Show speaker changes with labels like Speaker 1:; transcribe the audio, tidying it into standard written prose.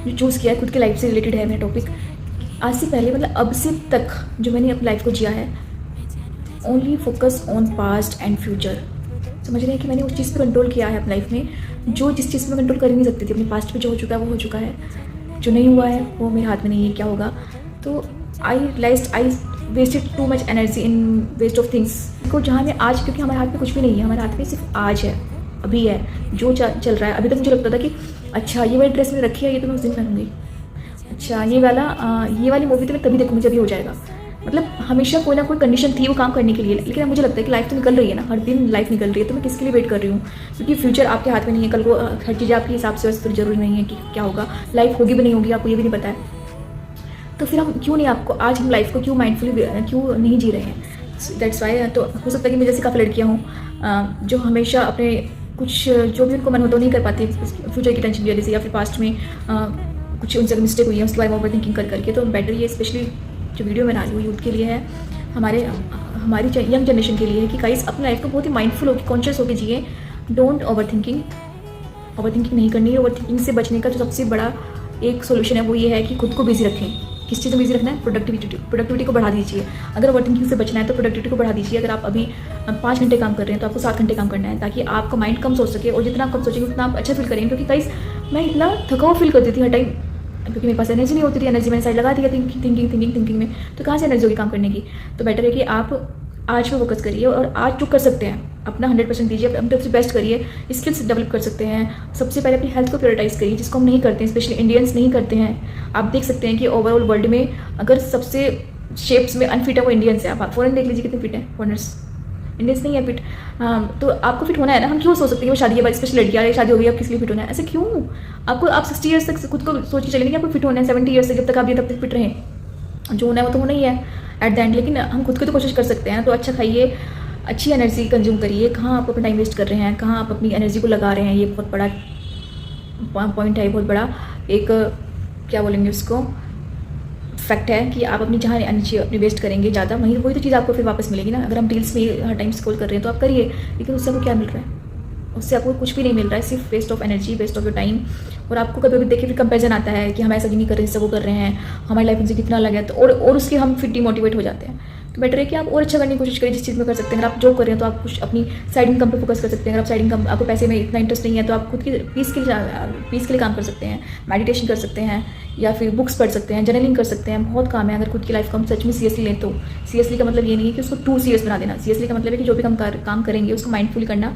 Speaker 1: जो चूज़ किया है खुद की लाइफ से रिलेटेड है मेरा टॉपिक। आज से पहले मतलब अब से तक जो मैंने अपनी लाइफ को जिया है, only focus on past and future. समझ रहे हैं कि मैंने उस चीज़ पर कंट्रोल किया है अपनी लाइफ में, जो जिस चीज़ पर कंट्रोल कर ही नहीं सकती थी। अपने पास्ट में जो हो चुका है वो हो चुका है, जो नहीं हुआ है वो मेरे हाथ में नहीं है क्या होगा। तो I wasted too much energy in waste of things को, जहाँ मैं आज, क्योंकि हमारे हाथ में कुछ भी नहीं है, हमारे हाथ में सिर्फ आज है, अभी है, जो चल रहा है। अभी तक मुझे लगता था कि अच्छा ये वाली ड्रेस मैंने रखी है, ये तो मैं उस दिन पहनूंगी, अच्छा ये वाली मूवी तो मैं तभी देखूँगी जब ये हो जाएगा। मतलब हमेशा कोई ना कोई कंडीशन थी वो काम करने के लिए, लेकिन अब मुझे लगता है कि लाइफ तो निकल रही है ना, हर दिन लाइफ निकल रही है, तो मैं किसके लिए वेट कर रही हूँ? क्योंकि फ्यूचर आपके हाथ में नहीं है, कल को हर चीज़ आपके हिसाब से वैसे तो जरूरी नहीं है कि क्या होगा, लाइफ होगी भी नहीं होगी आपको ये भी नहीं पता है। तो फिर हम क्यों नहीं, आपको आज हम लाइफ को क्यों माइंडफुली क्यों नहीं जी रहे हैं? That's why. तो हो सकता है कि मैं जैसे काफ़ी लड़कियाँ हूँ जो हमेशा अपने कुछ जो भी उनको मन होता है नहीं कर पाती फ्यूचर की टेंशन की वजह से, या फिर पास्ट में कुछ उनसे मिस्टेक हुई है उसके बारे में ओवर थिंकिंग करके। तो बेटर ये स्पेशली जो वीडियो मैं बना रही हूँ यूथ के लिए है, हमारी यंग जनरेशन के लिए है कि गाइस अपनी लाइफ को बहुत ही माइंडफुल होकर कॉन्शियस होकर जिए। डोंट ओवर थिंकिंग नहीं करनी है। ओवर थिंकिंग से बचने का जो सबसे बड़ा एक सोल्यूशन है वो ये है कि खुद को बिजी रखें। किस चीज़ में बिजी रखना है? प्रोडक्टिविटी को बढ़ा दीजिए। अगर ओवर थिंकिंग से बचना है तो प्रोडक्टिविटी को बढ़ा दीजिए। अगर आप अभी 5 घंटे काम कर रहे हैं तो आपको 7 घंटे काम करना है, ताकि आपका माइंड कम सोच सके, और जितना आप कम सोचेंगे उतना आप अच्छा फील करेंगे। क्योंकि गाइस मैं इतना थका हुआ फील करती थी हर टाइम, क्योंकि मेरे पास एनर्जी नहीं होती थी। एनर्जी मैंने साइड लगा दिया थिंकिंग में, तो कहाँ से एनर्जी होगी काम करने की? तो बेटर है कि आप आज पे फोकस करिए, और आज जो कर सकते हैं अपना 100% दीजिए, अपनी तरफ से बेस्ट करिए। स्किल्स डेवलप कर सकते हैं। सबसे पहले अपनी हेल्थ को प्रायोरिटाइज करिए, जिसको हम नहीं करते हैं, स्पेशली इंडियंस नहीं करते हैं। आप देख सकते हैं कि ओवरऑल वर्ल्ड में अगर सबसे शेप्स में अनफिट है वो इंडियंस है। आप फॉरेन देख लीजिए कितने फिट हैं फॉरनर्स, इंडियंस नहीं है फिट। तो आपको फिट होना है ना, हम क्यों सोच सकते हैं वो शादी के बाद, स्पेशली लड़कियाँ शादी हो गई अब किस लिए फिट होना है? ऐसे क्यों? आपको आप 60 ईयर्स तक खुद को सोच के चलेंगे कि आपको फिट होना है, 70 ईयर्स तक, जब तक आप ये तब तक फिट रहें, जो होना है वो तो होना ही है एट द एंड। लेकिन हम खुद की तो कोशिश कर सकते हैं। तो अच्छा खाइए, अच्छी एनर्जी कंज्यूम करिए। कहाँ आप अपना टाइम वेस्ट कर रहे हैं, कहाँ आप अपनी एनर्जी को लगा रहे हैं, ये बहुत बड़ा पॉइंट है, बहुत बड़ा एक क्या बोलेंगे उसको, फैक्ट है कि आप अपनी जहाँ एनर्जी अपनी वेस्ट करेंगे ज़्यादा, वही तो चीज़ आपको फिर वापस मिलेगी ना। अगर हम रील्स में हर टाइम स्क्रॉल कर रहे हैं तो आप करिए, लेकिन उससे आपको क्या मिल रहा है? उससे आपको कुछ भी नहीं मिल रहा है, सिर्फ waste of energy, waste of your time. और आपको कभी कभी देखिए फिर कंपेरिजन आता है कि हम ऐसा क्यों नहीं कर रहे, इससे वो कर रहे हैं, हमारी लाइफ उनसे कितना अलग है, तो और उसके हम फिर डिमोटिवेट हो जाते हैं। तो बेटर है कि आप और अच्छा करने की कोशिश करें जिस चीज़ में कर सकते हैं। अगर आप जॉब कर रहे हैं तो आप कुछ अपनी साइड इनकम पे फोकस कर सकते हैं। अगर आप साइड इनकम, आपको पैसे में इतना इंटरेस्ट नहीं है, तो आप खुद की पीस के लिए काम कर सकते हैं, मेडिटेशन कर सकते हैं, या फिर बुक्स पढ़ सकते हैं, जर्नलिंग कर सकते हैं। बहुत काम है अगर खुद की लाइफ को हम सच में सीरियसली लें तो। सीरियसली का मतलब ये नहीं है कि उसको टू सीरियस बना देना। सीरियसली का मतलब है कि जो भी काम करेंगे उसको माइंडफुली करना।